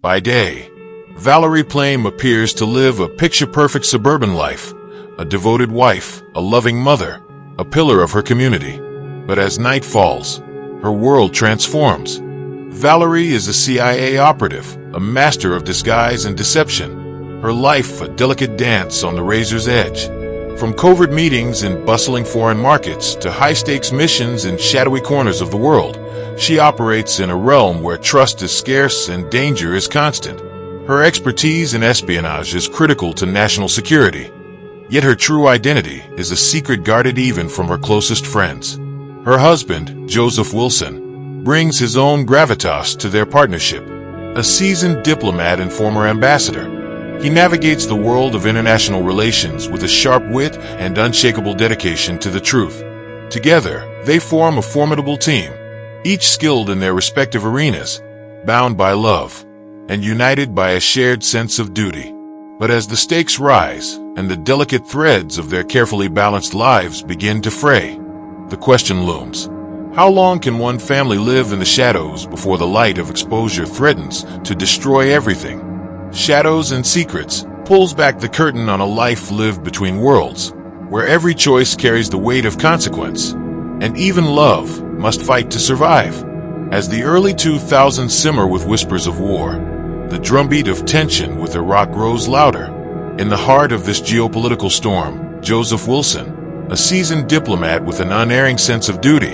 By day, Valerie Plame appears to live a picture-perfect suburban life, a devoted wife, a loving mother, a pillar of her community. But as night falls, her world transforms. Valerie is a CIA operative, a master of disguise and deception. Her life a delicate dance on the razor's edge. From covert meetings in bustling foreign markets to high-stakes missions in shadowy corners of the world, she operates in a realm where trust is scarce and danger is constant. Her expertise in espionage is critical to national security. Yet her true identity is a secret guarded even from her closest friends. Her husband, Joseph Wilson, brings his own gravitas to their partnership. A seasoned diplomat and former ambassador, he navigates the world of international relations with a sharp wit and unshakable dedication to the truth. Together, they form a formidable team, each skilled in their respective arenas, bound by love, and united by a shared sense of duty. But as the stakes rise, and the delicate threads of their carefully balanced lives begin to fray, the question looms: how long can one family live in the shadows before the light of exposure threatens to destroy everything? Shadows and Secrets pulls back the curtain on a life lived between worlds, where every choice carries the weight of consequence, and even love must fight to survive. As the early 2000s simmer with whispers of war, the drumbeat of tension with Iraq grows louder. In the heart of this geopolitical storm, Joseph Wilson, a seasoned diplomat with an unerring sense of duty,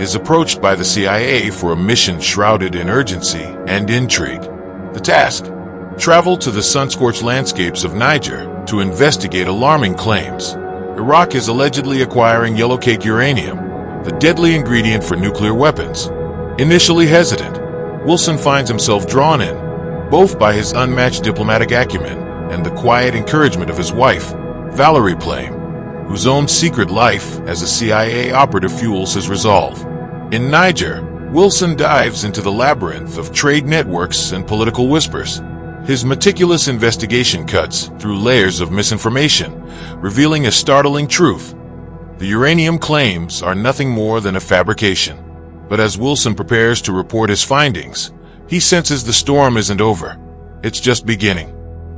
is approached by the CIA for a mission shrouded in urgency and intrigue. The task: travel to the sun-scorched landscapes of Niger to investigate alarming claims. Iraq is allegedly acquiring yellowcake uranium, the deadly ingredient for nuclear weapons. Initially hesitant, Wilson finds himself drawn in, both by his unmatched diplomatic acumen and the quiet encouragement of his wife, Valerie Plame, whose own secret life as a CIA operative fuels his resolve. In Niger, Wilson dives into the labyrinth of trade networks and political whispers. His meticulous investigation cuts through layers of misinformation, revealing a startling truth. The uranium claims are nothing more than a fabrication. But as Wilson prepares to report his findings, he senses the storm isn't over. It's just beginning.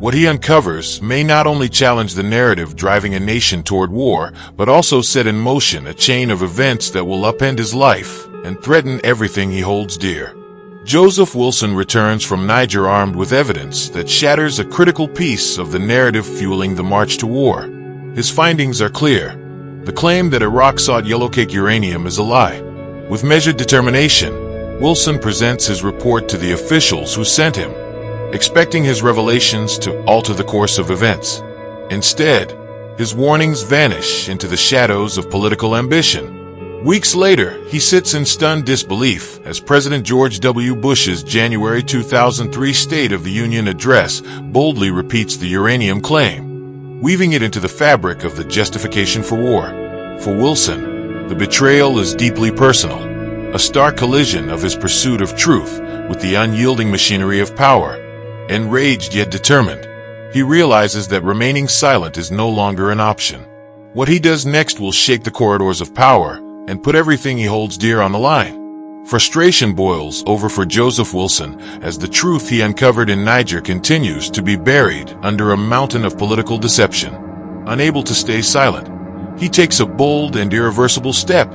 What he uncovers may not only challenge the narrative driving a nation toward war, but also set in motion a chain of events that will upend his life and threaten everything he holds dear. Joseph Wilson returns from Niger armed with evidence that shatters a critical piece of the narrative fueling the march to war. His findings are clear. The claim that Iraq sought yellowcake uranium is a lie. With measured determination, Wilson presents his report to the officials who sent him, expecting his revelations to alter the course of events. Instead, his warnings vanish into the shadows of political ambition. Weeks later, he sits in stunned disbelief as President George W. Bush's January 2003 State of the Union address boldly repeats the uranium claim, weaving it into the fabric of the justification for war. For Wilson, the betrayal is deeply personal, a stark collision of his pursuit of truth with the unyielding machinery of power. Enraged yet determined, he realizes that remaining silent is no longer an option. What he does next will shake the corridors of power and put everything he holds dear on the line. Frustration boils over for Joseph Wilson as the truth he uncovered in Niger continues to be buried under a mountain of political deception. Unable to stay silent, he takes a bold and irreversible step,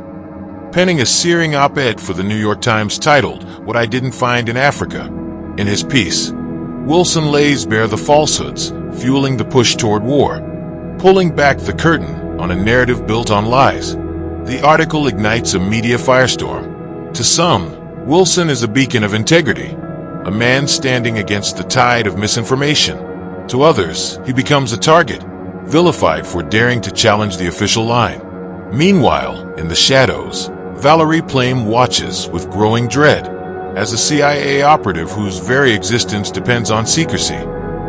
penning a searing op-ed for the New York Times titled, "What I Didn't Find in Africa." In his piece, Wilson lays bare the falsehoods fueling the push toward war, pulling back the curtain on a narrative built on lies. The article ignites a media firestorm. To some, Wilson is a beacon of integrity, a man standing against the tide of misinformation. To others, he becomes a target, vilified for daring to challenge the official line. Meanwhile, in the shadows, Valerie Plame watches with growing dread. As a CIA operative whose very existence depends on secrecy,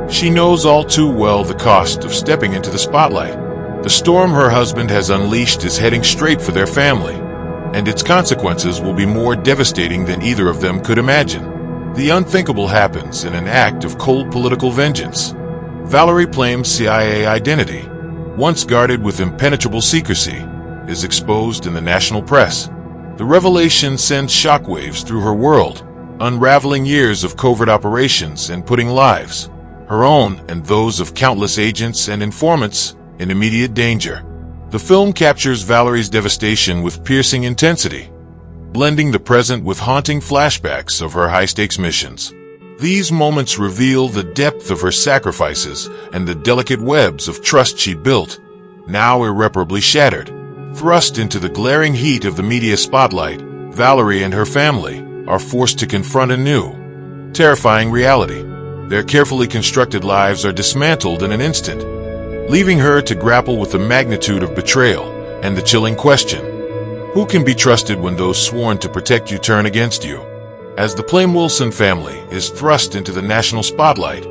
she knows all too well the cost of stepping into the spotlight. The storm her husband has unleashed is heading straight for their family, and its consequences will be more devastating than either of them could imagine. The unthinkable happens in an act of cold political vengeance. Valerie Plame's CIA identity, once guarded with impenetrable secrecy, is exposed in the national press. The revelation sends shockwaves through her world, unraveling years of covert operations and putting lives, her own and those of countless agents and informants, in immediate danger. The film captures Valerie's devastation with piercing intensity, blending the present with haunting flashbacks of her high-stakes missions. These moments reveal the depth of her sacrifices and the delicate webs of trust she built, now irreparably shattered. Thrust into the glaring heat of the media spotlight, Valerie and her family are forced to confront a new, terrifying reality. Their carefully constructed lives are dismantled in an instant, leaving her to grapple with the magnitude of betrayal and the chilling question: who can be trusted when those sworn to protect you turn against you? As the Plame-Wilson family is thrust into the national spotlight,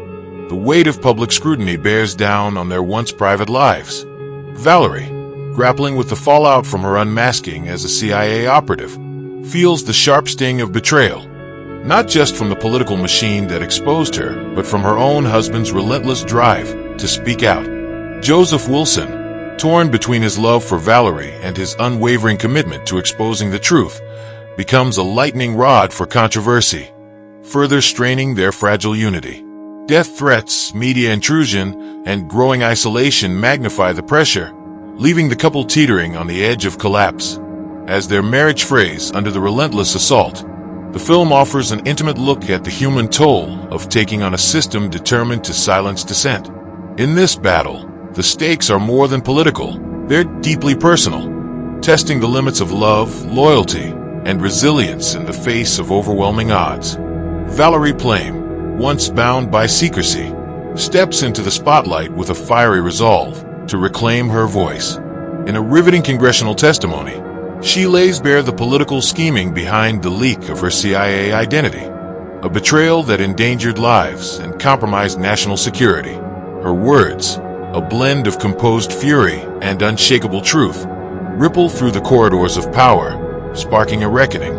the weight of public scrutiny bears down on their once private lives. Valerie, grappling with the fallout from her unmasking as a CIA operative, feels the sharp sting of betrayal, not just from the political machine that exposed her, but from her own husband's relentless drive to speak out. Joseph Wilson, torn between his love for Valerie and his unwavering commitment to exposing the truth, becomes a lightning rod for controversy, further straining their fragile unity. Death threats, media intrusion, and growing isolation magnify the pressure, leaving the couple teetering on the edge of collapse. As their marriage frays under the relentless assault, the film offers an intimate look at the human toll of taking on a system determined to silence dissent. In this battle, the stakes are more than political, they're deeply personal, testing the limits of love, loyalty, and resilience in the face of overwhelming odds. Valerie Plame, once bound by secrecy, steps into the spotlight with a fiery resolve to reclaim her voice. In a riveting congressional testimony, she lays bare the political scheming behind the leak of her CIA identity, a betrayal that endangered lives and compromised national security. Her words, a blend of composed fury and unshakable truth, ripple through the corridors of power, sparking a reckoning.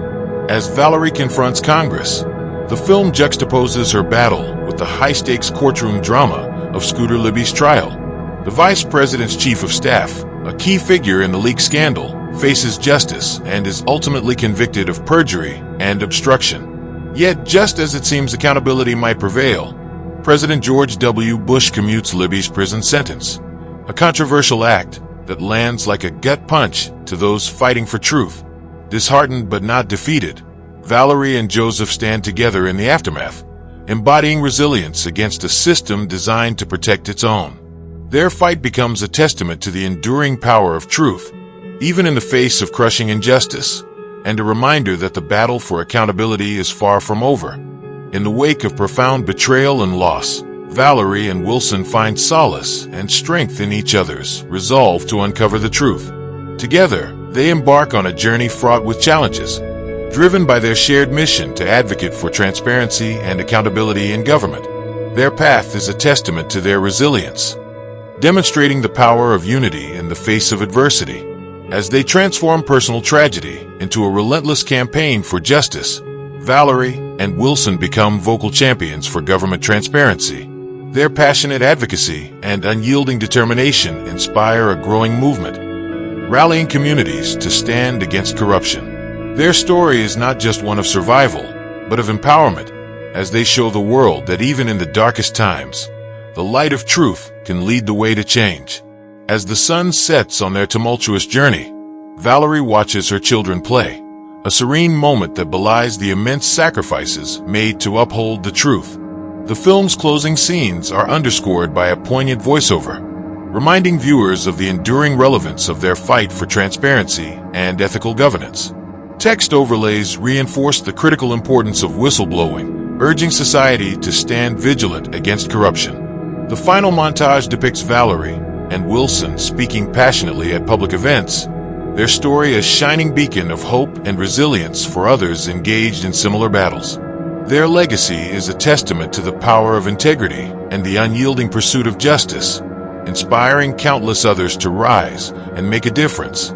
As Valerie confronts Congress, the film juxtaposes her battle with the high-stakes courtroom drama of Scooter Libby's trial. The vice president's chief of staff, a key figure in the leak scandal, faces justice and is ultimately convicted of perjury and obstruction. Yet, just as it seems accountability might prevail, President George W. Bush commutes Libby's prison sentence, a controversial act that lands like a gut punch to those fighting for truth. Disheartened but not defeated, Valerie and Joseph stand together in the aftermath, embodying resilience against a system designed to protect its own. Their fight becomes a testament to the enduring power of truth, even in the face of crushing injustice, and a reminder that the battle for accountability is far from over. In the wake of profound betrayal and loss, Valerie and Wilson find solace and strength in each other's resolve to uncover the truth. Together, they embark on a journey fraught with challenges, driven by their shared mission to advocate for transparency and accountability in government. Their path is a testament to their resilience, demonstrating the power of unity in the face of adversity. As they transform personal tragedy into a relentless campaign for justice, Valerie and Wilson become vocal champions for government transparency. Their passionate advocacy and unyielding determination inspire a growing movement, rallying communities to stand against corruption. Their story is not just one of survival, but of empowerment, as they show the world that even in the darkest times, the light of truth can lead the way to change. As the sun sets on their tumultuous journey, Valerie watches her children play, a serene moment that belies the immense sacrifices made to uphold the truth. The film's closing scenes are underscored by a poignant voiceover, reminding viewers of the enduring relevance of their fight for transparency and ethical governance. Text overlays reinforce the critical importance of whistleblowing, urging society to stand vigilant against corruption. The final montage depicts Valerie and Wilson speaking passionately at public events, their story a shining beacon of hope and resilience for others engaged in similar battles. Their legacy is a testament to the power of integrity and the unyielding pursuit of justice, inspiring countless others to rise and make a difference.